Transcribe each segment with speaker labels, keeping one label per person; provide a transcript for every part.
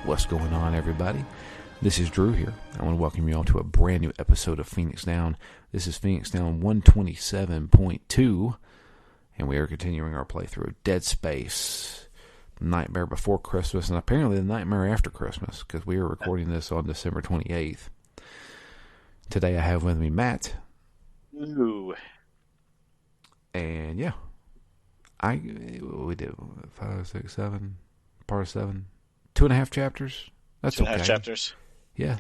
Speaker 1: What's going on, everybody? This is Drew here. I want to welcome you all to a brand new episode of Phoenix Down. This is Phoenix Down 127.2, and we are continuing our playthrough of Dead Space, Nightmare Before Christmas, and apparently the Nightmare After Christmas, because we are recording this on December 28th. Today I have with me Matt.
Speaker 2: Ooh.
Speaker 1: And yeah, we did 5, 6, 7, part of 7, 2.5 chapters. That's
Speaker 2: 2.5
Speaker 1: okay.
Speaker 2: chapters.
Speaker 1: Yeah.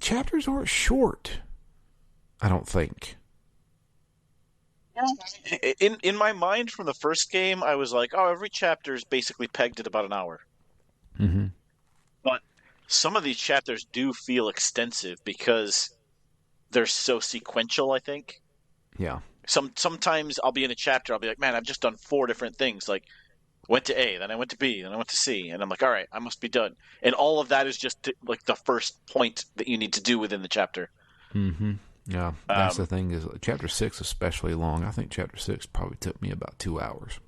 Speaker 1: Chapters aren't short, I don't think.
Speaker 2: In my mind from the first game, I was like, oh, every chapter is basically pegged at about an hour.
Speaker 1: Mm-hmm.
Speaker 2: But some of these chapters do feel extensive because they're so sequential, I think.
Speaker 1: Yeah.
Speaker 2: Sometimes I'll be in a chapter, I'll be like, man, I've just done 4 different things. Like, went to A, then I went to B, then I went to C, and I'm like, all right, I must be done. And all of that is just like the first point that you need to do within the chapter.
Speaker 1: Mm-hmm. Yeah, that's the thing is chapter 6 especially long. I think chapter 6 probably took me about 2 hours.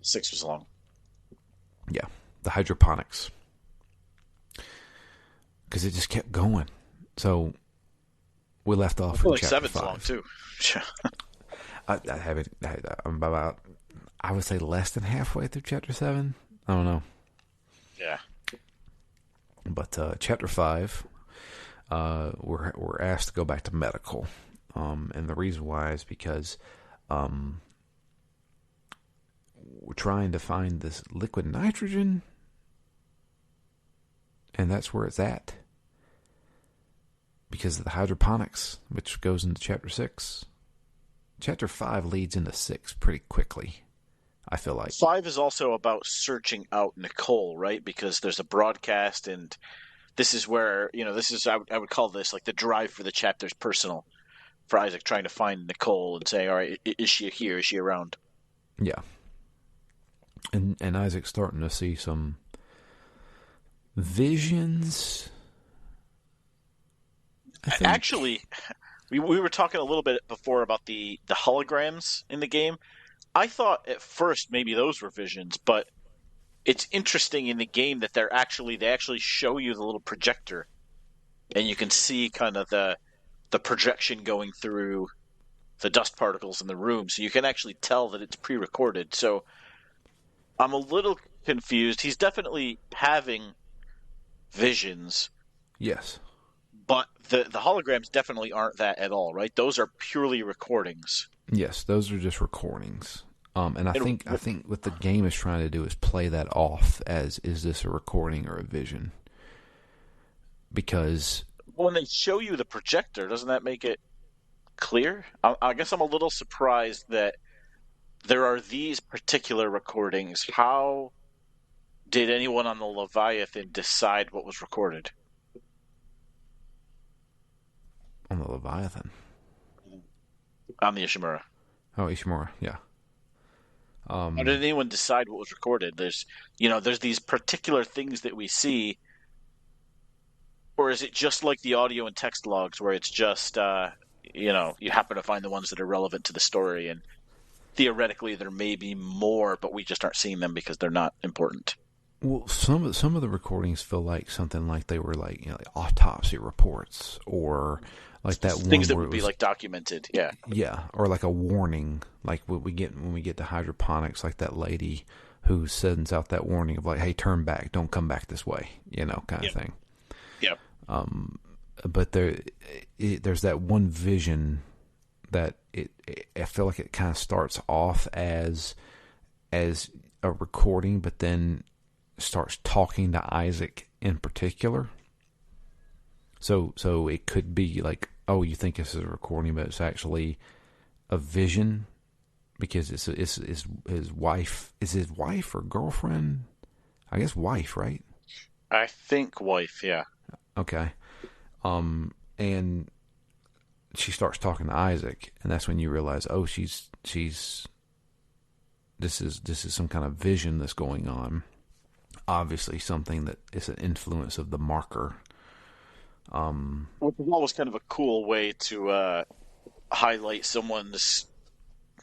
Speaker 2: 6 was long.
Speaker 1: Yeah, the hydroponics. Because it just kept going. So we left off in
Speaker 2: like
Speaker 1: chapter
Speaker 2: 7's
Speaker 1: 5.
Speaker 2: long too.
Speaker 1: I'm about, I would say, less than halfway through chapter 7. I don't know.
Speaker 2: Yeah.
Speaker 1: But chapter 5, we're asked to go back to medical. And the reason why is because we're trying to find this liquid nitrogen. And that's where it's at. Because of the hydroponics, which goes into chapter 6. Chapter 5 leads into 6 pretty quickly, I feel like.
Speaker 2: 5 is also about searching out Nicole, right? Because there's a broadcast, and this is where, this is, I would call this like the drive for the chapter's personal, for Isaac trying to find Nicole and say, all right, is she here? Is she around?
Speaker 1: Yeah. And Isaac's starting to see some visions.
Speaker 2: Actually, we were talking a little bit before about the holograms in the game. I thought at first maybe those were visions, but it's interesting in the game that they actually show you the little projector, and you can see kind of the projection going through the dust particles in the room, so you can actually tell that it's pre-recorded. So I'm a little confused. He's definitely having visions.
Speaker 1: Yes.
Speaker 2: But the holograms definitely aren't that at all, right? Those are purely recordings.
Speaker 1: Yes, those are just recordings. And I think what the game is trying to do is play that off as, is this a recording or a vision? Because
Speaker 2: when they show you the projector, doesn't that make it clear? I guess I'm a little surprised that there are these particular recordings. How did anyone on the Leviathan decide what was recorded?
Speaker 1: On the Leviathan?
Speaker 2: On the Ishimura.
Speaker 1: Oh, Ishimura, yeah.
Speaker 2: How did anyone decide what was recorded? There's these particular things that we see, or is it just like the audio and text logs where it's just, you happen to find the ones that are relevant to the story, and theoretically there may be more, but we just aren't seeing them because they're not important.
Speaker 1: Well, some of the recordings feel like something like they were like, like autopsy reports, or like that
Speaker 2: things
Speaker 1: one
Speaker 2: that
Speaker 1: where
Speaker 2: would be like documented.
Speaker 1: Yeah, or like a warning, like what we get when we get to hydroponics, like that lady who sends out that warning of like, hey, turn back, don't come back this way, kind of thing.
Speaker 2: Yep.
Speaker 1: But there's that one vision that I feel like it kind of starts off as a recording, but then starts talking to Isaac in particular. So it could be like, oh, you think this is a recording, but it's actually a vision because it's his wife. Is his wife or girlfriend? I guess wife, right?
Speaker 2: I think wife, yeah.
Speaker 1: Okay. And she starts talking to Isaac, and that's when you realize, oh, she's this is some kind of vision that's going on. Obviously something that is an influence of the marker.
Speaker 2: Which is always kind of a cool way to highlight someone's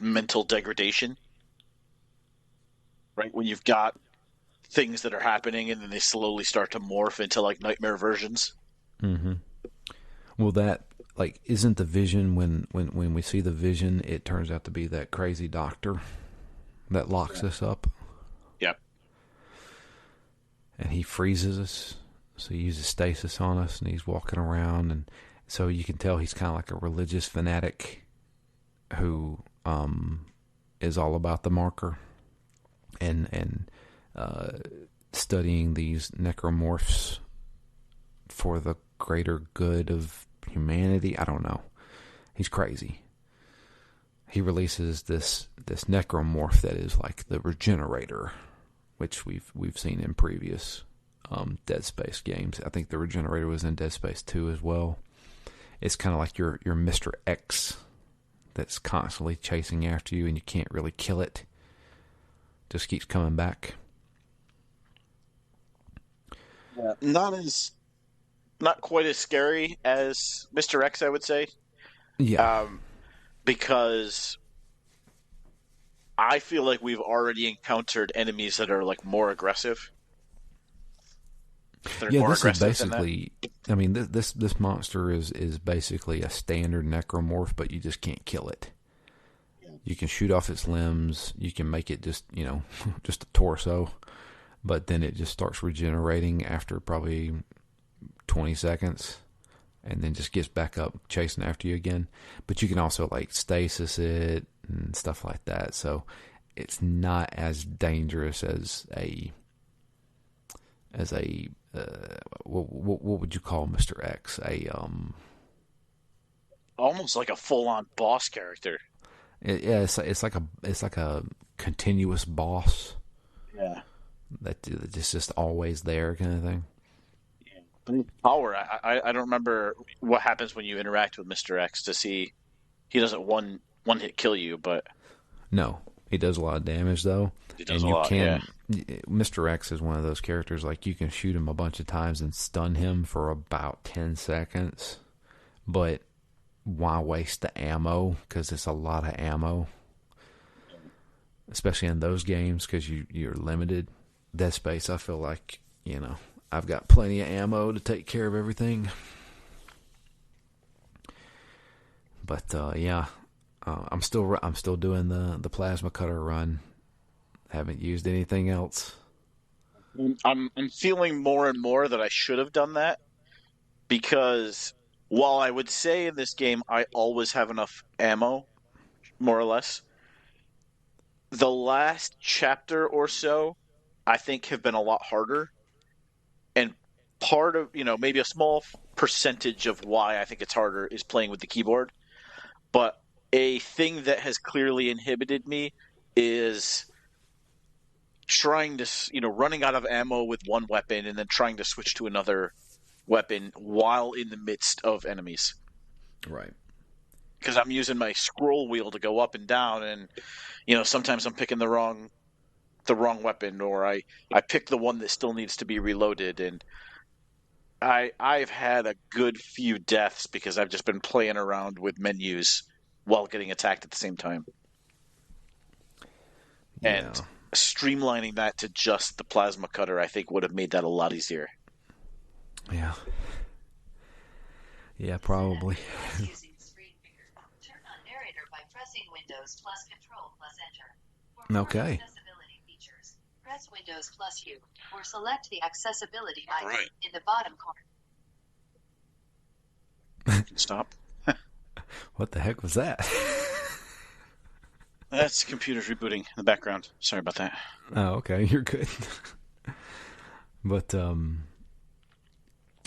Speaker 2: mental degradation. right? When you've got things that are happening and then they slowly start to morph into like nightmare versions.
Speaker 1: Mm-hmm. Well, that like isn't the vision when we see the vision, it turns out to be that crazy doctor that locks
Speaker 2: Yeah.
Speaker 1: us up,
Speaker 2: Yeah.
Speaker 1: and he freezes us. So he uses stasis on us, and he's walking around, and so you can tell he's kind of like a religious fanatic who is all about the marker and uh, studying these necromorphs for the greater good of humanity. I don't know. He's crazy. He releases this necromorph that is like the regenerator, which we've seen in previous Dead Space games. I think the regenerator was in Dead Space 2 as well. It's kind of like your Mr. X that's constantly chasing after you and you can't really kill it. Just keeps coming back.
Speaker 2: Yeah. Not quite as scary as Mr. X, I would say.
Speaker 1: Yeah.
Speaker 2: Um, because I feel like we've already encountered enemies that are like more aggressive. They're
Speaker 1: Yeah,
Speaker 2: more
Speaker 1: this is
Speaker 2: aggressive than that.
Speaker 1: basically. I mean, this monster is basically a standard necromorph, but you just can't kill it. You can shoot off its limbs. You can make it just just a torso, but then it just starts regenerating after probably 20 seconds, and then just gets back up chasing after you again. But you can also like stasis it and stuff like that. So it's not as dangerous as a what would you call Mr. X?
Speaker 2: Almost like a full-on boss character.
Speaker 1: Yeah, it's like a continuous boss
Speaker 2: Yeah.
Speaker 1: that's just always there kind of thing.
Speaker 2: Yeah. But in power, I don't remember what happens when you interact with Mr. X to see he doesn't one hit kill you, but
Speaker 1: No, he does a lot of damage though,
Speaker 2: he does
Speaker 1: and
Speaker 2: a
Speaker 1: you
Speaker 2: lot. Yeah.
Speaker 1: can. Mr. X is one of those characters like you can shoot him a bunch of times and stun him for about 10 seconds, but why waste the ammo? Because it's a lot of ammo, especially in those games because you're limited. Dead Space, I feel like I've got plenty of ammo to take care of everything. But yeah, I'm still doing the plasma cutter run. Haven't used anything else.
Speaker 2: I'm feeling more and more that I should have done that because while I would say in this game I always have enough ammo, more or less, the last chapter or so I think have been a lot harder. And part of, maybe a small percentage of why I think it's harder is playing with the keyboard. But a thing that has clearly inhibited me is trying to, running out of ammo with one weapon and then trying to switch to another weapon while in the midst of enemies.
Speaker 1: Right.
Speaker 2: Because I'm using my scroll wheel to go up and down, and sometimes I'm picking the wrong weapon, or I pick the one that still needs to be reloaded, and I've had a good few deaths because I've just been playing around with menus while getting attacked at the same time.
Speaker 1: Yeah.
Speaker 2: And streamlining that to just the plasma cutter, I think, would have made that a lot easier.
Speaker 1: Yeah. Yeah, probably.
Speaker 3: Using screen reader. Turn on narrator by pressing Windows plus Control plus Enter. For more
Speaker 1: Okay.
Speaker 3: accessibility features, press Windows plus U or select the accessibility icon
Speaker 2: Right.
Speaker 3: in the bottom corner.
Speaker 2: Stop.
Speaker 1: What the heck was that?
Speaker 2: That's computers rebooting in the background. Sorry about that.
Speaker 1: Oh, okay, you're good. But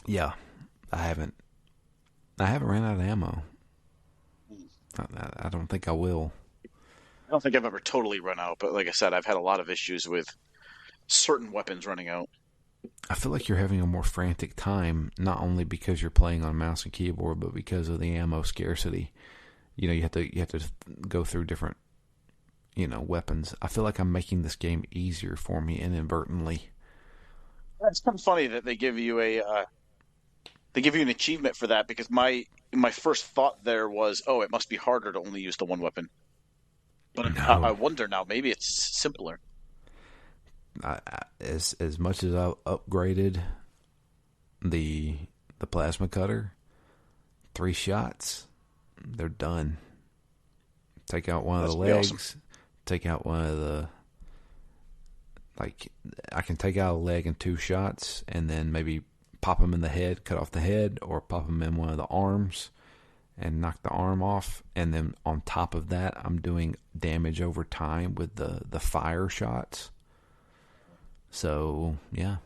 Speaker 1: yeah, I haven't ran out of ammo. I don't think I will.
Speaker 2: I don't think I've ever totally run out, but like I said, I've had a lot of issues with certain weapons running out.
Speaker 1: I feel like you're having a more frantic time, not only because you're playing on mouse and keyboard, but because of the ammo scarcity. You have to go through different weapons. I feel like I'm making this game easier for me inadvertently.
Speaker 2: It's kind of funny that they give you an achievement for that because my first thought there was, oh, it must be harder to only use the one weapon. But I
Speaker 1: No.
Speaker 2: wonder now, maybe it's simpler.
Speaker 1: as much as I upgraded the plasma cutter, 3 shots, they're done. Take out one of the legs,
Speaker 2: awesome.
Speaker 1: take out one of the, like, I can take out a leg in 2 shots, and then maybe pop them in the head, cut off the head, or pop them in one of the arms and knock the arm off. And then on top of that, I'm doing damage over time with the fire shots. So yeah.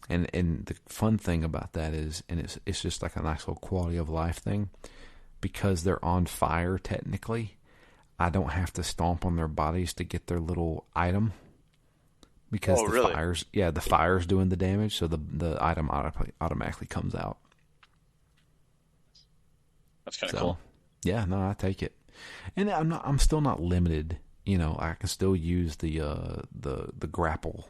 Speaker 1: And the fun thing about that is, and it's just like a nice little quality of life thing, because they're on fire technically, I don't have to stomp on their bodies to get their little item, because the fire's doing the damage, so the item automatically comes out.
Speaker 2: That's kind of cool.
Speaker 1: Yeah, no, I take it, and I'm still not limited. I can still use the grapple,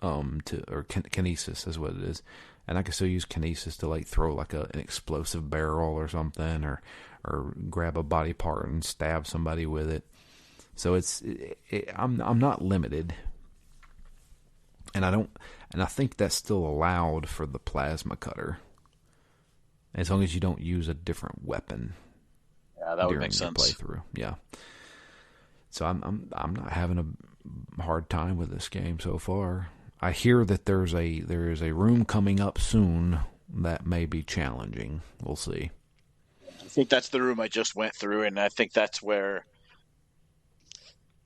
Speaker 1: or kinesis is what it is, and I can still use kinesis to like throw like an explosive barrel or something, or grab a body part and stab somebody with it. So I'm not limited, and I think that's still allowed for the plasma cutter, as long as you don't use a different weapon.
Speaker 2: Yeah, that would make sense.
Speaker 1: Playthrough, yeah. So I'm not having a hard time with this game so far. I hear that there is a room coming up soon that may be challenging. We'll see.
Speaker 2: I think that's the room I just went through, and I think that's where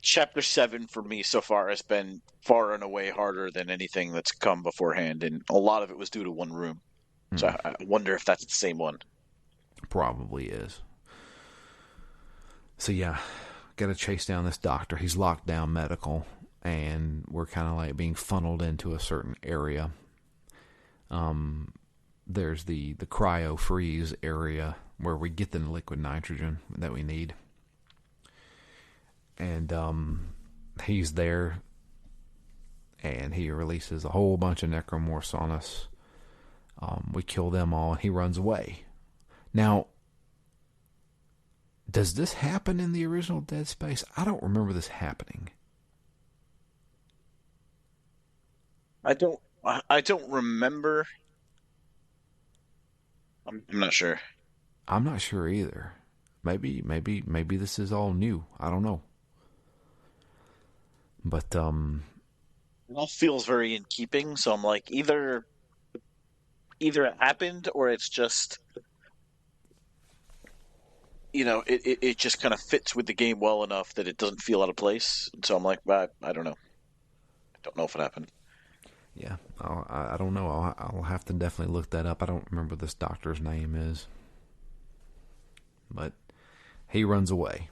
Speaker 2: Chapter 7 for me so far has been far and away harder than anything that's come beforehand, and a lot of it was due to one room. So I wonder if that's the same one.
Speaker 1: Probably is. So yeah, got to chase down this doctor. He's locked down medical, and we're kind of like being funneled into a certain area. There's the cryo freeze area where we get the liquid nitrogen that we need. And he's there, and he releases a whole bunch of necromorphs on us. We kill them all, and he runs away. Now, does this happen in the original Dead Space? I don't remember this happening.
Speaker 2: I don't remember. I'm not sure.
Speaker 1: I'm not sure either. Maybe this is all new. I don't know. But
Speaker 2: It all feels very in keeping, so I'm like, either it happened, or it's just, it just kind of fits with the game well enough that it doesn't feel out of place. And so I'm like, I don't know. I don't know if it happened.
Speaker 1: yeah, I don't know. I'll have to definitely look that up. I don't remember what this doctor's name is. But he runs away.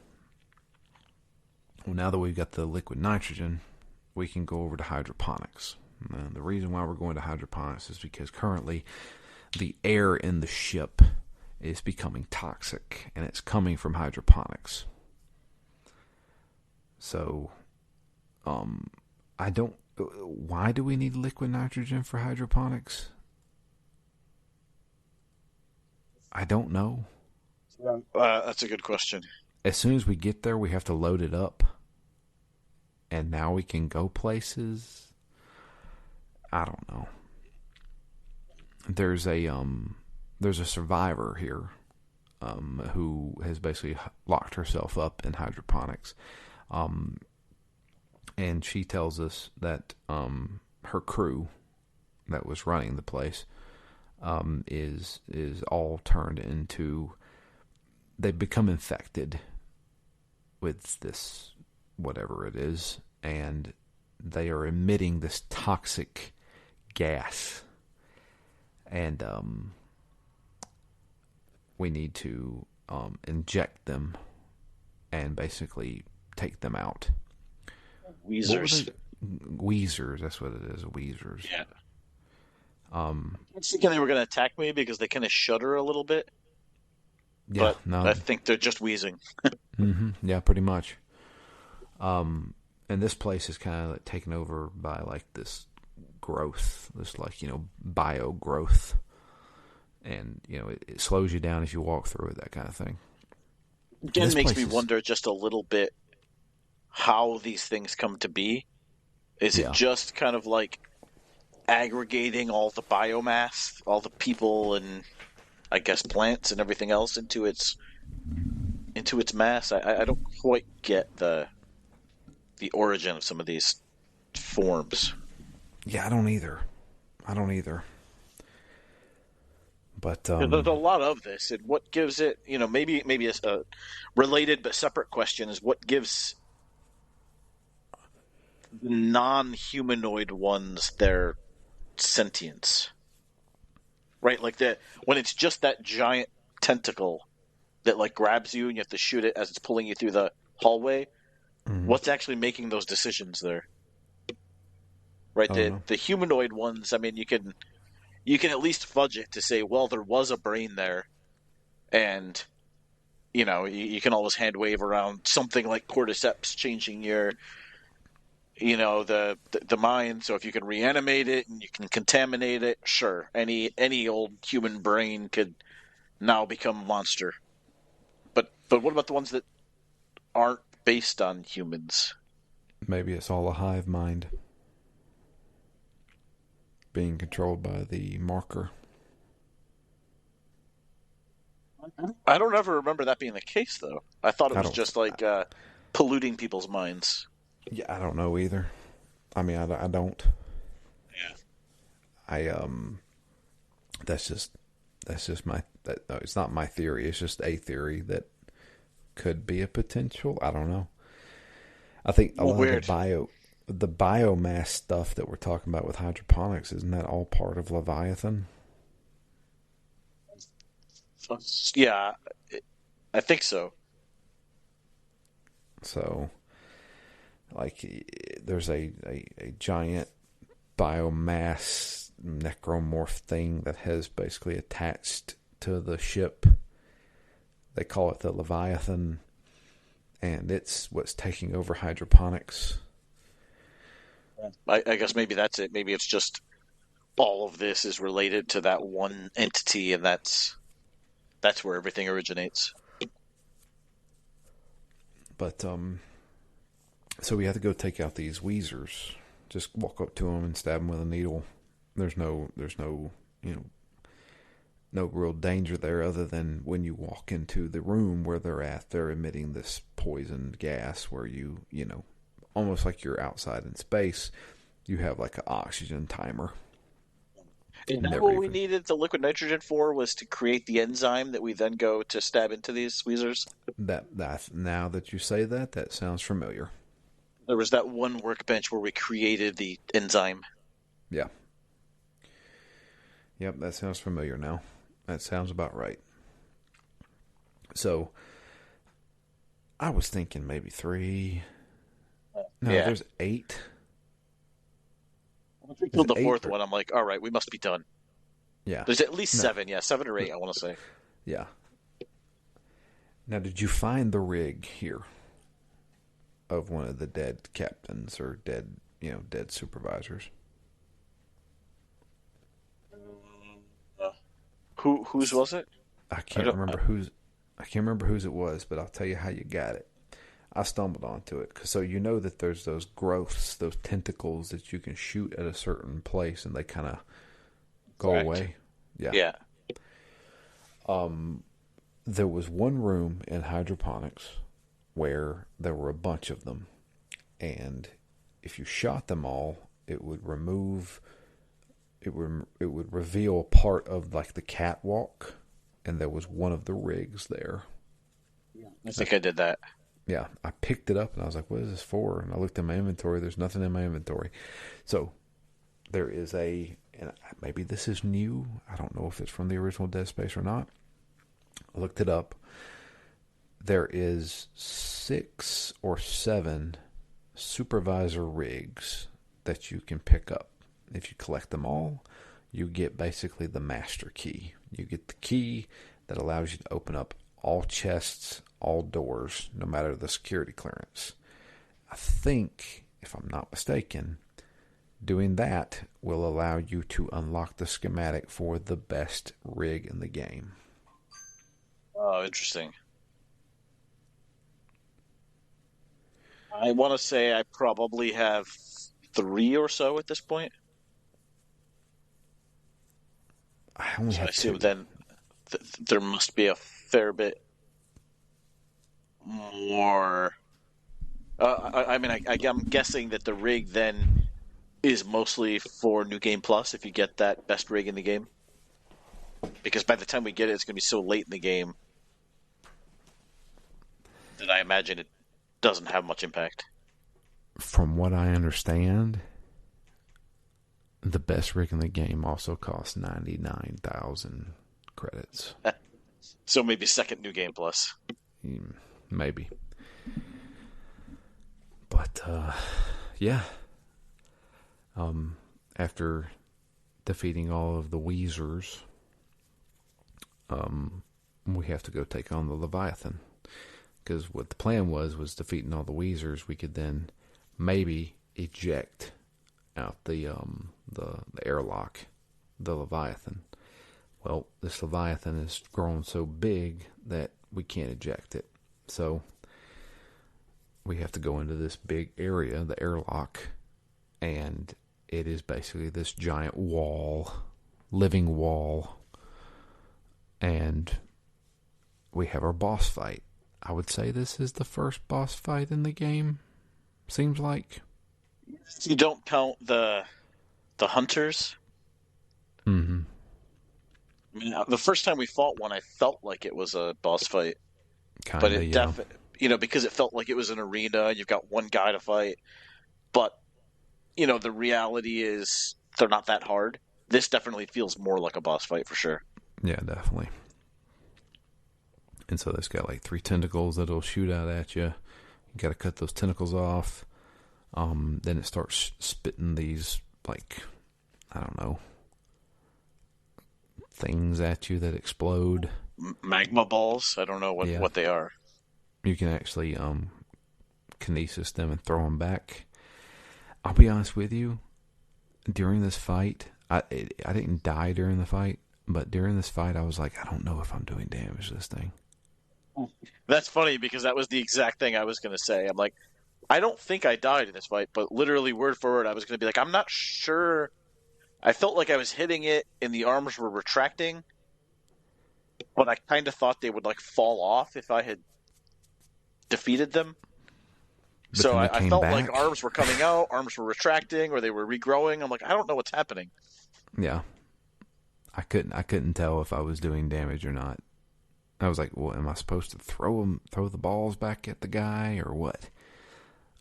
Speaker 1: Well, now that we've got the liquid nitrogen, we can go over to hydroponics. The reason why we're going to hydroponics is because currently the air in the ship is becoming toxic, and it's coming from hydroponics. So, why do we need liquid nitrogen for hydroponics? I don't know.
Speaker 2: That's a good question.
Speaker 1: As soon as we get there, we have to load it up, and now we can go places. I don't know. There's a survivor here, who has basically locked herself up in hydroponics, and she tells us that her crew that was running the place is all turned into, they've become infected with this whatever it is, and they are emitting this toxic gas, and we need to inject them and basically take them out.
Speaker 2: Weezers.
Speaker 1: Weezers, that's what it is. Weezers.
Speaker 2: Yeah. I was thinking they were going to attack me because they kind of shudder a little bit.
Speaker 1: Yeah,
Speaker 2: but
Speaker 1: no.
Speaker 2: I think they're just wheezing.
Speaker 1: Yeah, pretty much. And this place is kind of like taken over by like this growth, this like, bio growth. And, it slows you down as you walk through it, that kind of thing.
Speaker 2: Again, makes me wonder just a little bit how these things come to be. Is it
Speaker 1: Yeah.
Speaker 2: just kind of like aggregating all the biomass, all the people and I guess plants and everything else into its mass? I don't quite get the origin of some of these forms.
Speaker 1: Yeah, I don't either. I don't either. But
Speaker 2: There's a lot of this, and what gives it, maybe a related but separate question is what gives the non-humanoid ones their sentience, right? Like that when it's just that giant tentacle that like grabs you and you have to shoot it as it's pulling you through the hallway.
Speaker 1: mhm,
Speaker 2: What's actually making those decisions there, right?
Speaker 1: I don't
Speaker 2: The
Speaker 1: know.
Speaker 2: the humanoid ones, I mean, you can at least fudge it to say, well, there was a brain there, and you can always hand wave around something like cordyceps changing your the mind. So if you can reanimate it and you can contaminate it, sure, any old human brain could now become a monster. But what about the ones that aren't based on humans?
Speaker 1: Maybe it's all a hive mind being controlled by the marker.
Speaker 2: I don't ever remember that being the case, though. I thought it
Speaker 1: I
Speaker 2: was
Speaker 1: don't.
Speaker 2: just like polluting people's minds.
Speaker 1: Yeah, I don't know either. I mean, I don't.
Speaker 2: Yeah.
Speaker 1: I That's just my. No, it's not my theory. It's just a theory that could be a potential. I don't know. I think a
Speaker 2: Well,
Speaker 1: lot of
Speaker 2: weird.
Speaker 1: the biomass stuff that we're talking about with hydroponics, isn't that all part of Leviathan?
Speaker 2: Yeah, I think so.
Speaker 1: So, like, there's a giant biomass necromorph thing that has basically attached to the ship. They call it the Leviathan, and it's what's taking over hydroponics.
Speaker 2: I guess maybe that's it. Maybe it's just all of this is related to that one entity, and that's where everything originates.
Speaker 1: But so we have to go take out these Weezers. Just walk up to them and stab them with a needle. There's no, you know, no real danger there other than when you walk into the room where they're at, they're emitting this poison gas where you almost like you're outside in space. You have like an oxygen timer.
Speaker 2: Is that
Speaker 1: Never
Speaker 2: what we
Speaker 1: even
Speaker 2: needed the liquid nitrogen for? Was to create the enzyme that we then go to stab into these tweezers?
Speaker 1: that now that you say that, that sounds familiar.
Speaker 2: There was that one workbench where we created the enzyme.
Speaker 1: Yeah. Yep, that sounds familiar now. That sounds about right. So I was thinking maybe three. No,
Speaker 2: Yeah.
Speaker 1: there's eight.
Speaker 2: Once we
Speaker 1: Is
Speaker 2: killed
Speaker 1: it
Speaker 2: the
Speaker 1: eight
Speaker 2: fourth
Speaker 1: or
Speaker 2: one, I'm like, all right, we must be done.
Speaker 1: yeah?
Speaker 2: There's at least
Speaker 1: No,
Speaker 2: seven. Yeah, seven or eight, I want to say.
Speaker 1: yeah. Now, did you find the rig here of one of the dead captains or dead supervisors?
Speaker 2: Whose was it?
Speaker 1: I
Speaker 2: I
Speaker 1: can't
Speaker 2: don't.
Speaker 1: remember whose. I can't remember whose it was, but I'll tell you how you got it. I stumbled onto it. So you know that there's those growths, those tentacles that you can shoot at a certain place and they kind of go
Speaker 2: Correct.
Speaker 1: away. Yeah.
Speaker 2: Yeah.
Speaker 1: There was one room in hydroponics where there were a bunch of them. And if you shot them all, it would reveal part of like the catwalk, and there was one of the rigs there.
Speaker 2: I think I did that.
Speaker 1: Yeah, I picked it up and I was like, "What is this for?" And I looked in my inventory. There's nothing in my inventory. So there is and maybe this is new. I don't know if it's from the original Dead Space or not. I looked it up. There is 6 or 7 supervisor rigs that you can pick up. If you collect them all, you get basically the master key. You get the key that allows you to open up all chests, all doors, no matter the security clearance. I think, if I'm not mistaken, doing that will allow you to unlock the schematic for the best rig in the game.
Speaker 2: Oh, interesting. I want to say I probably have 3 or so at this point.
Speaker 1: I only
Speaker 2: So I
Speaker 1: have
Speaker 2: assume
Speaker 1: 2.
Speaker 2: then there must be a fair bit more. I mean, I'm guessing that the rig then is mostly for New Game Plus if you get that best rig in the game. Because by the time we get it, it's going to be so late in the game that I imagine it doesn't have much impact.
Speaker 1: From what I understand, the best rig in the game also costs 99,000 credits.
Speaker 2: So maybe second New Game Plus.
Speaker 1: Maybe. But, yeah. After defeating all of the Weezers, we have to go take on the Leviathan. Because what the plan was defeating all the Weezers, we could then maybe eject out the airlock, the Leviathan. Well, this Leviathan is grown so big that we can't eject it. So we have to go into this big area, the airlock, and it is basically this giant wall, living wall, and we have our boss fight. I would say this is the first boss fight in the game, seems like.
Speaker 2: You don't count the hunters.
Speaker 1: Mm-hmm.
Speaker 2: I mean, the first time we fought one, I felt like it was a boss fight, but
Speaker 1: Kinda,
Speaker 2: it
Speaker 1: yeah.
Speaker 2: because it felt like it was an arena. You've got one guy to fight, but the reality is they're not that hard. This definitely feels more like a boss fight for sure.
Speaker 1: Yeah, definitely. And so it's got like 3 tentacles that'll shoot out at you. You got to cut those tentacles off. Then it starts spitting these, like, I don't know, things at you that explode.
Speaker 2: Magma balls? I don't know what they are.
Speaker 1: You can actually kinesis them and throw them back. I'll be honest with you. During this fight, I didn't die during the fight, but during this fight, I was like, I don't know if I'm doing damage to this thing.
Speaker 2: That's funny because that was the exact thing I was going to say. I'm like, I don't think I died in this fight, but literally word for word, I was going to be like, I'm not sure. I felt like I was hitting it and the arms were retracting, but I kind of thought they would like fall off if I had defeated them.
Speaker 1: But
Speaker 2: So
Speaker 1: then they
Speaker 2: I
Speaker 1: came
Speaker 2: felt
Speaker 1: back.
Speaker 2: like arms were coming out, arms were retracting, or they were regrowing. I'm like, I don't know what's happening.
Speaker 1: Yeah. I couldn't tell if I was doing damage or not. I was like, well, am I supposed to throw the balls back at the guy or what?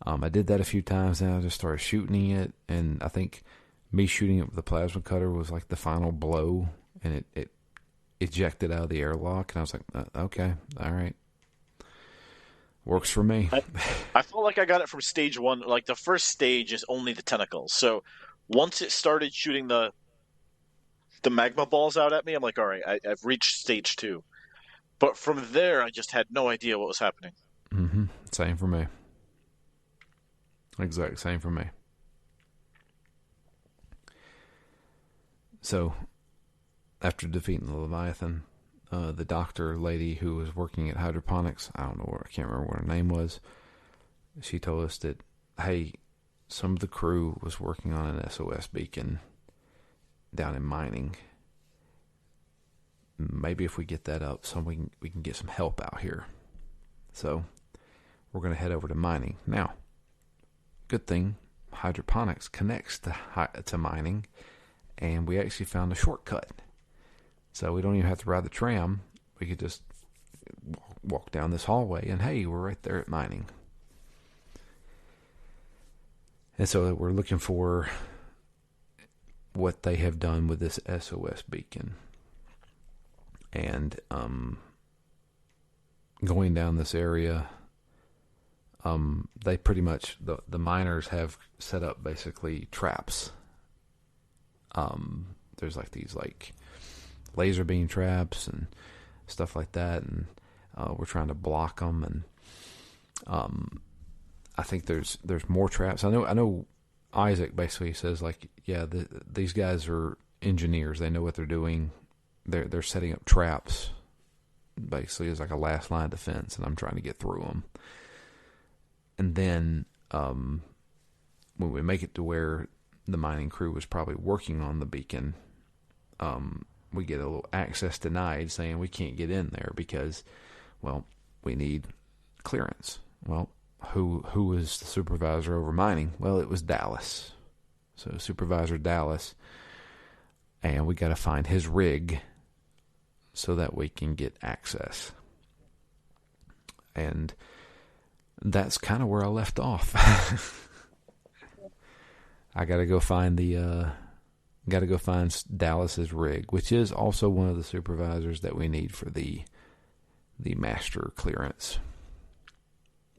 Speaker 1: I did that a few times, and I just started shooting it, and I think me shooting it with the plasma cutter was like the final blow, and it ejected out of the airlock, and I was like, okay, all right. Works for me.
Speaker 2: I felt like I got it from stage 1. Like the first stage is only the tentacles. So once it started shooting the magma balls out at me, I'm like, all right, I've reached stage 2. But from there, I just had no idea what was happening.
Speaker 1: Mm-hmm. Same for me. Exact same for me. So, after defeating the Leviathan, the doctor lady who was working at hydroponics, I don't know, I can't remember what her name was, she told us that, hey, some of the crew was working on an SOS beacon down in mining. Maybe if we get that up, we can get some help out here. So, we're going to head over to mining. Now, good thing, hydroponics connects to mining, and we actually found a shortcut. So we don't even have to ride the tram. We could just walk down this hallway, and hey, we're right there at mining. And so we're looking for what they have done with this SOS beacon. And going down this area, they pretty much, the miners have set up basically traps. There's like these like laser beam traps and stuff like that, and we're trying to block them. And I think there's more traps. I know Isaac basically says like, yeah, these guys are engineers. They know what they're doing. They're setting up traps basically as like a last line of defense, and I'm trying to get through them. And then when we make it to where the mining crew was probably working on the beacon, we get a little access denied saying we can't get in there because, well, we need clearance. Well, who was the supervisor over mining? Well, it was Dallas. So Supervisor Dallas, and we got to find his rig so that we can get access. And that's kind of where I left off. I got to go find Dallas's rig, which is also one of the supervisors that we need for the master clearance.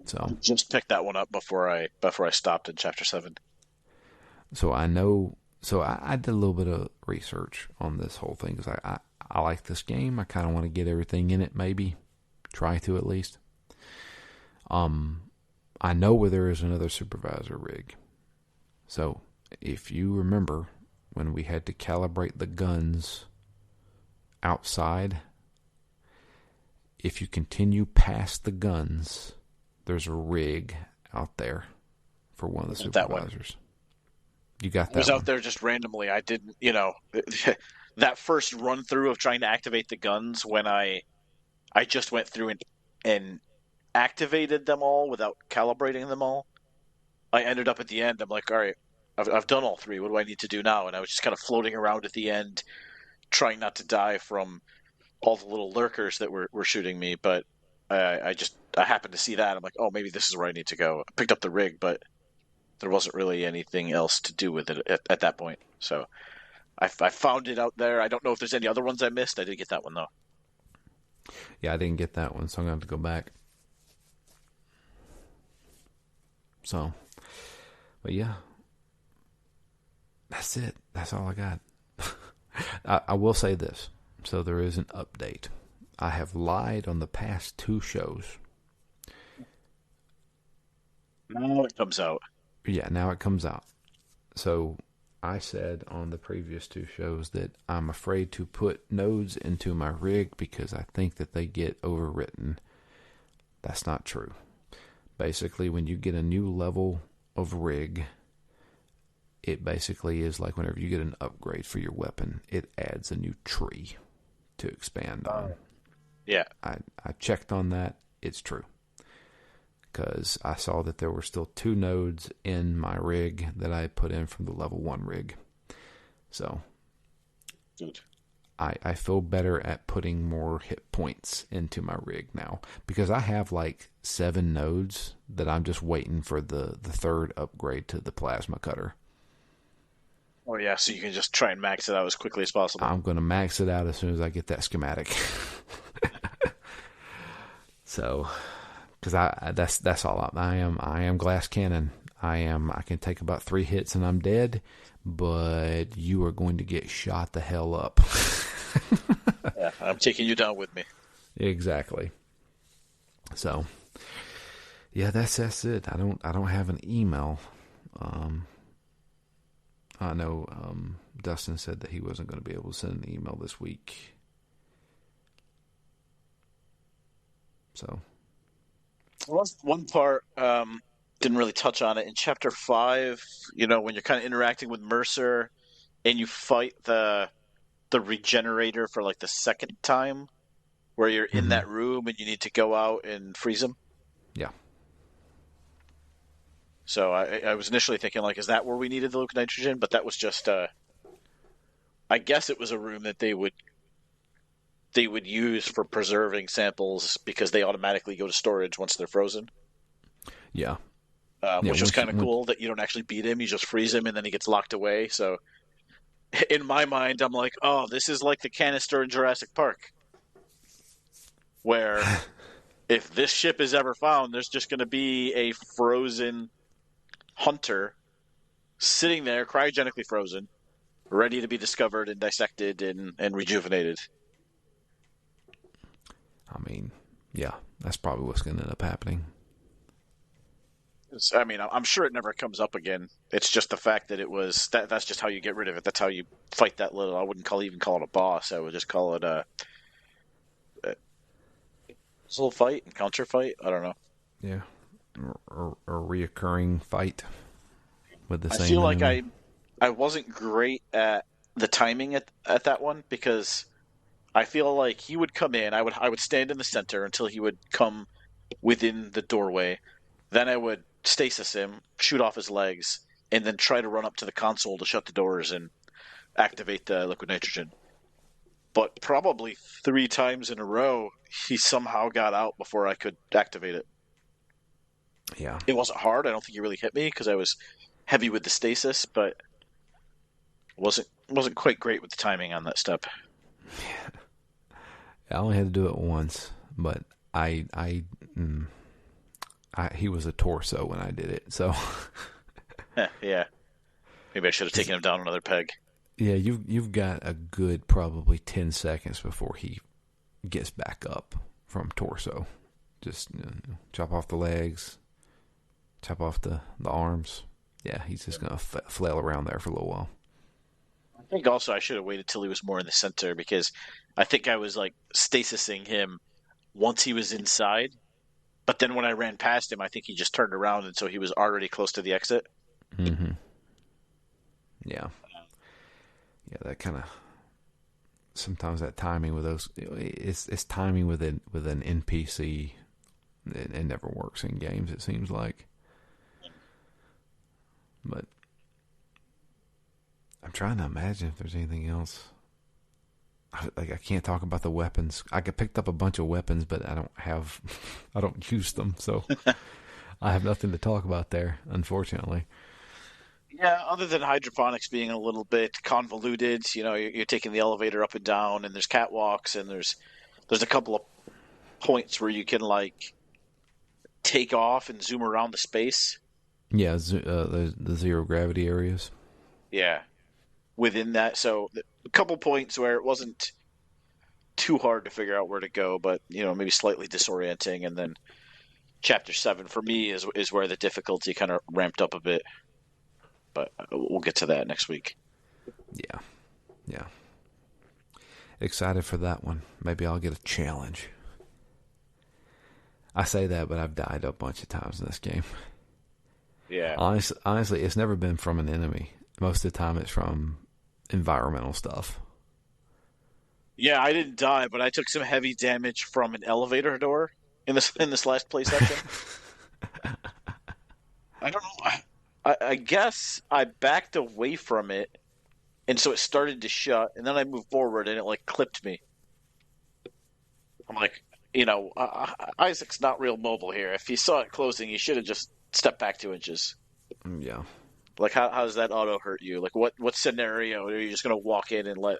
Speaker 1: So
Speaker 2: just picked that one up before I stopped in chapter 7.
Speaker 1: So I know. So I did a little bit of research on this whole thing because I like this game. I kind of want to get everything in it. Maybe try to at least. I know where there is another supervisor rig. So if you remember when we had to calibrate the guns outside, if you continue past the guns, there's a rig out there for one of the supervisors. You got that?
Speaker 2: I was out there just randomly. I didn't, that first run through of trying to activate the guns when I just went through and activated them all without calibrating them all. I ended up at the end. I'm like, all right, I've done all 3. What do I need to do now? And I was just kind of floating around at the end, trying not to die from all the little lurkers that were shooting me. But I happened to see that. I'm like, oh, maybe this is where I need to go. I picked up the rig, but there wasn't really anything else to do with it at that point. So I found it out there. I don't know if there's any other ones I missed. I did get that one, though.
Speaker 1: Yeah, I didn't get that one, so I'm going to have to go back. So, but yeah, that's it. That's all I got. I will say this. So there is an update. I have lied on the past 2 shows.
Speaker 2: Now it comes out.
Speaker 1: Yeah, now it comes out. So I said on the previous 2 shows that I'm afraid to put nodes into my rig because I think that they get overwritten. That's not true. Basically, when you get a new level of rig, it basically is like whenever you get an upgrade for your weapon, it adds a new tree to expand on.
Speaker 2: Yeah.
Speaker 1: I checked on that. It's true. Because I saw that there were still 2 nodes in my rig that I put in from the level 1 rig. So
Speaker 2: good.
Speaker 1: I feel better at putting more hit points into my rig now. Because I have like 7 nodes that I'm just waiting for the 3rd upgrade to the plasma cutter.
Speaker 2: Oh, yeah, so you can just try and max it out as quickly as possible.
Speaker 1: I'm going to max it out as soon as I get that schematic. So... because that's all I am glass cannon. I can take about 3 hits and I'm dead, but you are going to get shot the hell up.
Speaker 2: Yeah, I'm taking you down with me.
Speaker 1: Exactly. So, yeah, that's it. I don't have an email. I know Dustin said that he wasn't going to be able to send an email this week. So.
Speaker 2: Well, one part, didn't really touch on it. In Chapter 5, when you're kind of interacting with Mercer and you fight the regenerator for like the 2nd time, where you're in that room and you need to go out and freeze him.
Speaker 1: Yeah.
Speaker 2: So I was initially thinking, like, is that where we needed the liquid nitrogen? But that was just, I guess it was a room that they would use for preserving samples because they automatically go to storage once they're frozen.
Speaker 1: Yeah.
Speaker 2: Which is kind of cool that you don't actually beat him. You just freeze him and then he gets locked away. So in my mind, I'm like, oh, this is like the canister in Jurassic Park. Where if this ship is ever found, there's just going to be a frozen hunter sitting there, cryogenically frozen, ready to be discovered and dissected and rejuvenated.
Speaker 1: I mean, yeah, that's probably what's going to end up happening.
Speaker 2: I mean, I'm sure it never comes up again. It's just the fact that it was that's just how you get rid of it. That's how you fight that little. I wouldn't even call it a boss. I would just call it a little fight, encounter fight. I don't know.
Speaker 1: Yeah, a reoccurring fight. with the
Speaker 2: I
Speaker 1: same
Speaker 2: feel like
Speaker 1: enemy.
Speaker 2: I wasn't great at the timing at that one because I feel like he would come in, I would stand in the center until he would come within the doorway. Then I would stasis him, shoot off his legs, and then try to run up to the console to shut the doors and activate the liquid nitrogen. But probably 3 times in a row, he somehow got out before I could activate it.
Speaker 1: Yeah.
Speaker 2: It wasn't hard. I don't think he really hit me because I was heavy with the stasis, but wasn't quite great with the timing on that step.
Speaker 1: I only had to do it once, but mm, he was a torso when I did it. So
Speaker 2: Yeah, maybe I should have taken him down another peg.
Speaker 1: yeah, you've got a good probably 10 seconds before he gets back up from torso. Just chop off the legs, chop off the arms. Yeah, he's just gonna flail around there for a little while.
Speaker 2: I think also I should have waited till he was more in the center because I think I was like stasising him once he was inside. But then when I ran past him, I think he just turned around and so he was already close to the exit.
Speaker 1: Mm-hmm. Yeah. Yeah, that kind of sometimes that timing with those it's timing with an NPC. It never works in games. It seems like, but I'm trying to imagine if there's anything else. I can't talk about the weapons. I picked up a bunch of weapons, but I don't use them, so I have nothing to talk about there, unfortunately.
Speaker 2: Yeah, other than hydroponics being a little bit convoluted, you're taking the elevator up and down, and there's catwalks, and there's a couple of points where you can like take off and zoom around the space.
Speaker 1: Yeah, the zero gravity areas.
Speaker 2: Yeah, within that, so a couple points where it wasn't too hard to figure out where to go, but maybe slightly disorienting, and then Chapter 7 for me is where the difficulty kind of ramped up a bit. But we'll get to that next week.
Speaker 1: Yeah. Yeah. Excited for that one. Maybe I'll get a challenge. I say that, but I've died a bunch of times in this game.
Speaker 2: Yeah.
Speaker 1: Honestly, it's never been from an enemy. Most of the time it's from environmental stuff.
Speaker 2: Yeah, I didn't die, but I took some heavy damage from an elevator door in this last play section. I don't know. I guess I backed away from it, and so it started to shut, and then I moved forward, and it like clipped me. I'm like, Isaac's not real mobile here. If he saw it closing, he should have just stepped back 2 inches.
Speaker 1: Yeah.
Speaker 2: Like, how does that auto hurt you? Like, what scenario are you just gonna walk in and let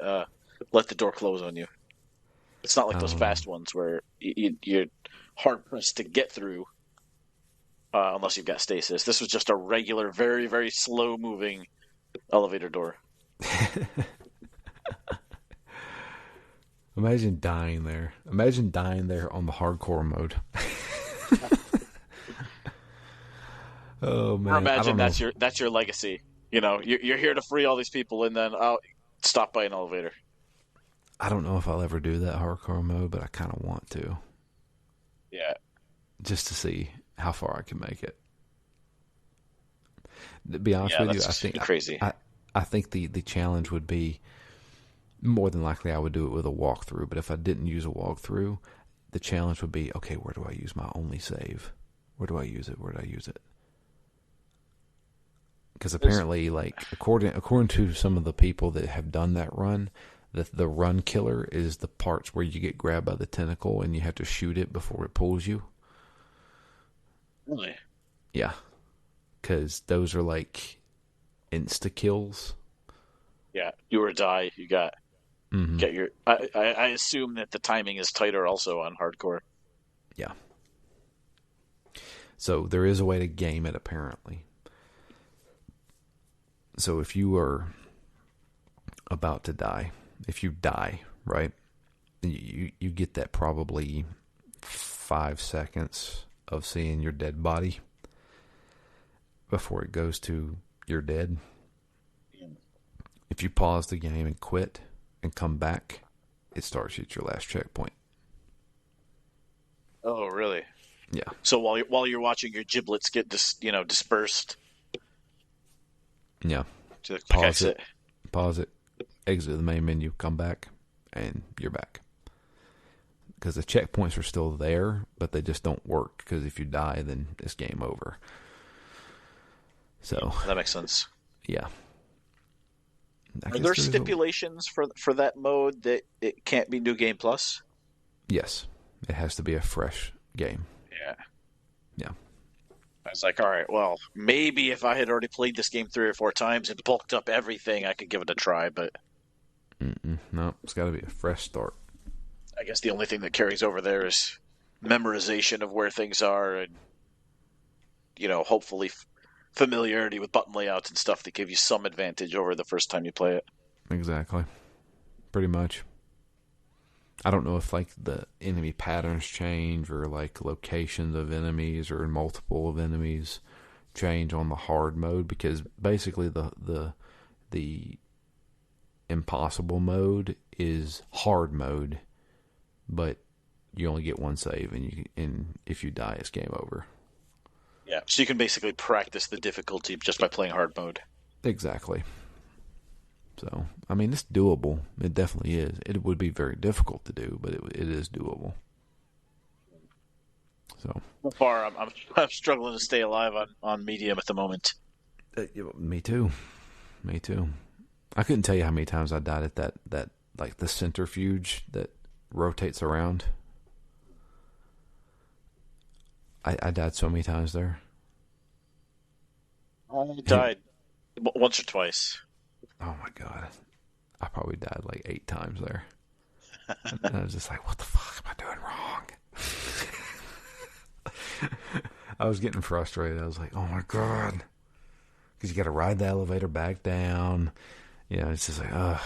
Speaker 2: the door close on you? It's not like those fast ones where you're hard pressed to get through unless you've got stasis. This was just a regular, very very slow moving elevator door.
Speaker 1: Imagine dying there. Imagine dying there on the hardcore mode. Oh man!
Speaker 2: Or imagine that's your legacy. You're here to free all these people, and then stop by an elevator.
Speaker 1: I don't know if I'll ever do that hardcore mode, but I kind of want to.
Speaker 2: Yeah.
Speaker 1: Just to see how far I can make it. To be honest with you, I think
Speaker 2: crazy.
Speaker 1: I think the challenge would be more than likely I would do it with a walkthrough. But if I didn't use a walkthrough, the challenge would be, okay, where do I use my only save? Where do I use it? Where do I use it? Because apparently, like according to some of the people that have done that run, the run killer is the parts where you get grabbed by the tentacle and you have to shoot it before it pulls you.
Speaker 2: Really?
Speaker 1: Yeah, because those are like insta kills.
Speaker 2: Yeah, you or die. You got
Speaker 1: Mm-hmm.
Speaker 2: get your. I assume that the timing is tighter also on hardcore.
Speaker 1: Yeah. So there is a way to game it apparently. So if you are about to die, if you die, right, you get that probably 5 seconds of seeing your dead body before it goes to you're dead. If you pause the game and quit and come back, it starts at your last checkpoint.
Speaker 2: Oh, really?
Speaker 1: Yeah.
Speaker 2: So while you're watching your giblets get dispersed.
Speaker 1: Yeah.
Speaker 2: So, like I
Speaker 1: Pause
Speaker 2: said,
Speaker 1: it, exit the main menu, come back, and you're back. Because the checkpoints are still there, but they just don't work. Because if you die, then it's game over. So
Speaker 2: that makes sense.
Speaker 1: yeah.
Speaker 2: Are there stipulations for that mode that it can't be New Game Plus?
Speaker 1: Yes, it has to be a fresh game.
Speaker 2: Yeah.
Speaker 1: Yeah.
Speaker 2: I was like, all right, well, maybe if I had already played this game 3 or 4 times and bulked up everything, I could give it a try, but
Speaker 1: no, it's got to be a fresh start.
Speaker 2: I guess the only thing that carries over there is memorization of where things are and, hopefully familiarity with button layouts and stuff that give you some advantage over the first time you play it.
Speaker 1: Exactly. Pretty much. I don't know if like the enemy patterns change or like locations of enemies or multiple of enemies change on the hard mode, because basically the impossible mode is hard mode, but you only get one save, and if you die, it's game over.
Speaker 2: Yeah, so you can basically practice the difficulty just by playing hard mode.
Speaker 1: Exactly. So, I mean, it's doable. It definitely is. It would be very difficult to do, but it is doable. So
Speaker 2: far, I'm struggling to stay alive on medium at the moment.
Speaker 1: Me too. Me too. I couldn't tell you how many times I died at that like the centrifuge that rotates around. I died so many times there.
Speaker 2: I died once or twice.
Speaker 1: Oh my god. I probably died like 8 times there. And I was just like, what the fuck am I doing wrong? I was getting frustrated. I was like, oh my god. Because you got to ride the elevator back down. It's just like, ugh.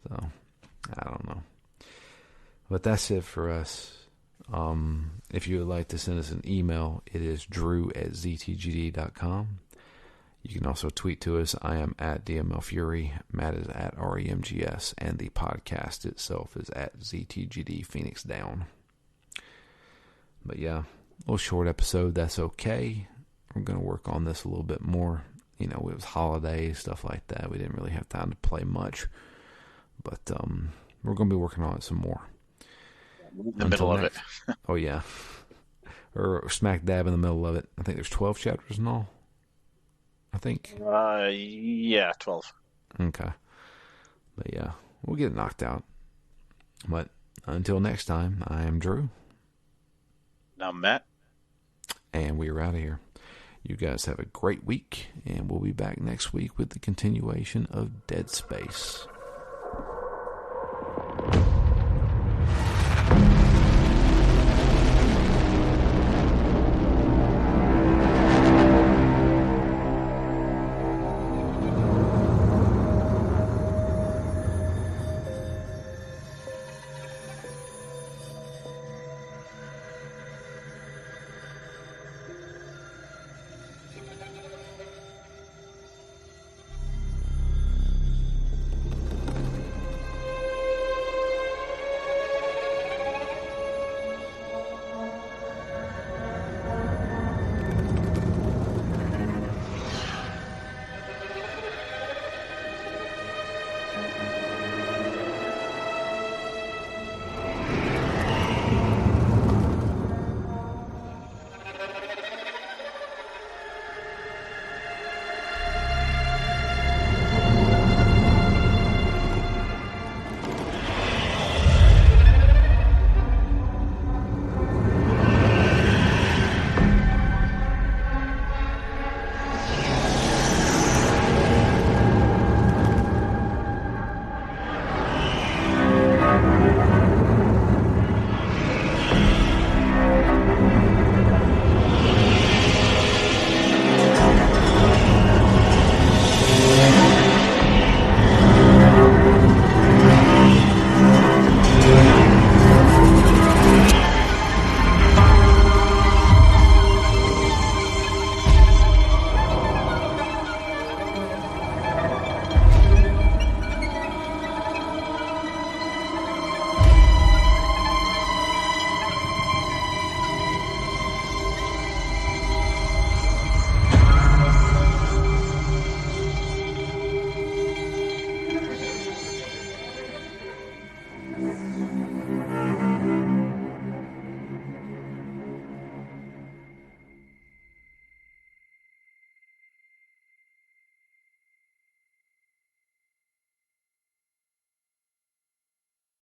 Speaker 1: So, I don't know. But that's it for us. If you would like to send us an email, it is drew@ztgd.com. You can also tweet to us. I am at DMLFury. Matt is at REMGS. And the podcast itself is at ZTGD Phoenix Down. But yeah, a little short episode. That's okay. We're going to work on this a little bit more. It was holidays, stuff like that. We didn't really have time to play much. But we're going to be working on it some more.
Speaker 2: In the middle of it.
Speaker 1: Oh, yeah. Or smack dab in the middle of it. I think there's 12 chapters in all. I think.
Speaker 2: Yeah, 12.
Speaker 1: Okay. But yeah, we'll get it knocked out. But until next time, I am Drew.
Speaker 2: Now, Matt.
Speaker 1: And we're out of here. You guys have a great week, and we'll be back next week with the continuation of Dead Space.